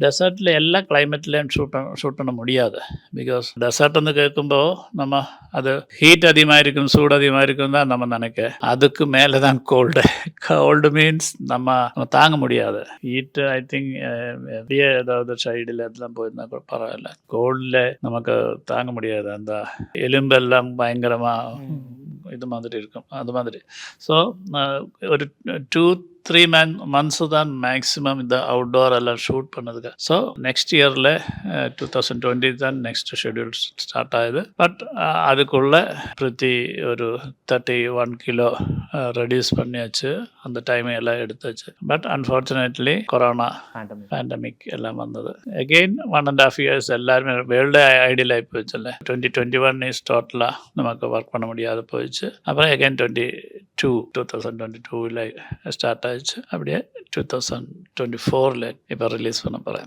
டெசர்ட்டில் எல்லா கிளைமேட்லேயும் ஷூட் பண்ண முடியாது. பிகாஸ் டெசர்ட்னு கேட்கும்போது நம்ம அது ஹீட் அதிகமாக இருக்கும், சூடு அதிகமாக இருக்கும் தான் நம்ம நினைக்க. அதுக்கு மேலே தான் கோல்டு. கோல்டு மீன்ஸ் நம்ம தாங்க முடியாது. ஹீட்டு ஐ திங்க் வெளியே ஏதாவது சைடில் அதெல்லாம் போயிருந்தா கூட பரவாயில்ல. கோல்டில் நமக்கு தாங்க முடியாது. அந்த எலும்பெல்லாம் பயங்கரமாக இது மாதிரி இருக்கும். அது மாதிரி. ஸோ ஒரு 2-3 months தான் மேக்ஸிமம் இந்த அவுட்டோர் எல்லாம் ஷூட் பண்ணதுக்கு. ஸோ நெக்ஸ்ட் இயரில் 2020 தான் நெக்ஸ்ட் ஷெட்யூல் ஸ்டார்ட் ஆகுது. பட் அதுக்குள்ளே பிரதி ஒரு 31 கிலோ ரெடியூஸ் பண்ணியாச்சு. அந்த டைம் எல்லாம் எடுத்தாச்சு. பட் அன்ஃபார்ச்சுனேட்லி கொரோனா பேண்டமிக் எல்லாம் வந்தது. அகெயின் 1.5 years எல்லாருமே வேர்ல்டு ஐடியல் ஆகி போயிடுச்சுல்ல. 2021 இஸ் டோட்டலாக நமக்கு ஒர்க் பண்ண முடியாது போயிடுச்சு. அப்புறம் அகெயின் 2022 ஸ்டார்ட் ஆயிடுச்சு. அப்படியே 2024 இப்போ ரிலீஸ் பண்ண போகிறேன்.